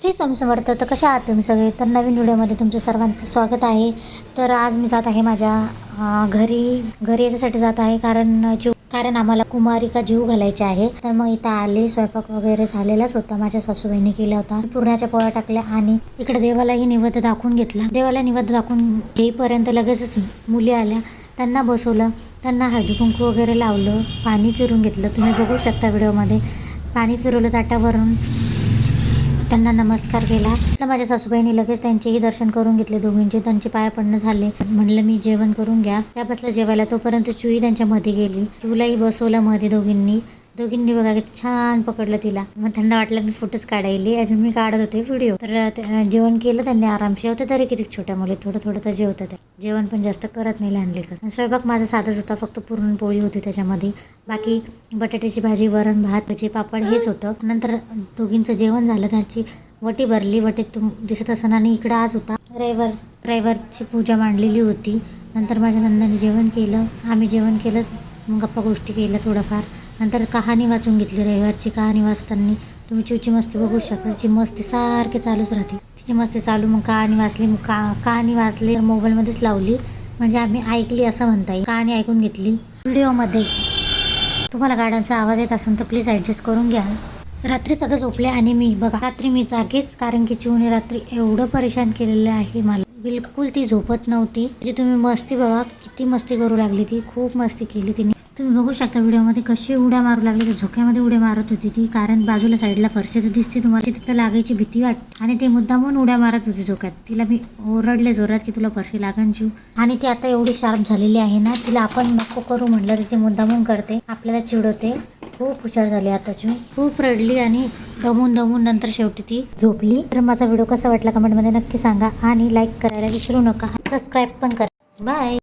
श्री स्वामी समर्थ. तर कशा आहात तुम्ही सगळे? तर नवीन व्हिडिओमध्ये तुमचं सर्वांचं स्वागत आहे. तर आज मी जात आहे माझ्या घरी याच्यासाठी जात आहे कारण आम्हाला कुमारिका जीव घालायचे आहे. तर मग इथं आले, स्वयंपाक वगैरे झालेलाच होता, माझ्या सासूबाईंनी केला होता. पुरणाच्या पोळ्या टाकल्या आणि इकडे देवालाही नैवेद्य दाखवून घेतला. देवाला नैवेद्य दाखवून घेईपर्यंत लगेचच मुली आल्या, त्यांना बसवलं, त्यांना हळदी कुंकू वगैरे लावलं, पाणी फिरून घेतलं. तुम्ही बघू शकता व्हिडिओमध्ये. पाणी फिरवलं ताटावरून, त्यांना नमस्कार केला. तर माझ्या सासूबाईंनी लगेच त्यांचेही दर्शन करून घेतले. दोघींचे त्यांचे पाय पडणं झाले. म्हणलं मी जेवण करून घ्या. त्या बसल्या जेवायला. तोपर्यंत चूही त्यांच्या मध्ये गेली. चूलाही बसवलं मध्ये दोघींनी बघा किती छान पकडलं तिला. मग त्यांना वाटलं मी फोटोच काढायली आणि मी काढत होते व्हिडिओ. तर जेवण केलं त्यांनी आरामशी. होते तरी किती छोट्या मुली, थोडं थोडं तर जेवतात. जेवण पण जास्त करत नाही लहान लेकर. स्वयंपाक माझा साधाच होता, फक्त पुरणपोळी होती त्याच्यामध्ये. बाकी बटाट्याची भाजी, वरण भात, भजे, पापड हेच होतं. नंतर दोघींचं जेवण झालं, त्यांची वटी भरली. वटीत दिसत असताना आणि इकडं आज होता रविवारची पूजा मांडलेली होती. नंतर माझ्या नंदाने जेवण केलं, आम्ही जेवण केलं, मग गप्पा गोष्टी केल्या थोडंफार. नंतर कहाणी वाचून घेतली. रविवारची कहाणी वाचताना तुम्ही चिवची मस्ती बघू शकता. तिची मस्ती सारखी चालूच राहते. तिची मस्ती चालू. मग कहाणी वाचली. मग कहाणी वाचली मोबाईलमध्येच लावली, म्हणजे आम्ही ऐकली असं म्हणता येईल. कहाणी ऐकून घेतली. व्हिडिओमध्ये तुम्हाला गाड्यांचा आवाज येत असेल तर प्लीज ॲडजस्ट करून घ्या. रात्री सगळं झोपले आणि मी बघा रात्री मी जागेच, कारण की चिवने रात्री एवढं परेशान केलेलं आहे मला. बिलकुल ती झोपत नव्हती. म्हणजे तुम्ही मस्ती बघा, किती मस्ती करू लागली ती. खूप मस्ती केली तिने. तुम्ही बघू शकता व्हिडिओमध्ये कशी उड्या मारू लागली. तर झोक्यामध्ये उड्या मारत होती ती, कारण बाजूला साईडला फरशी तर दिसते तुम्हाला, तिथं लागायची भीती वाटते. आणि ते मुद्दामून उड्या मारत होती झोक्यात. तिला मी ओरडले जोरात की तुला फरशी लागन जीव. आणि ती आता एवढी शार्प झालेली आहे ना, तिला आपण नको करू म्हटलं तर ती मुद्दामून करते, आपल्याला चिडवते. खूप हुशार झाली आताची. खूप रडली आणि दमून नंतर शेवटी ती झोपली. तर माझा व्हिडिओ कसा वाटला कमेंटमध्ये नक्की सांगा आणि लाईक करायला विसरू नका. सबस्क्राईब पण करा. बाय.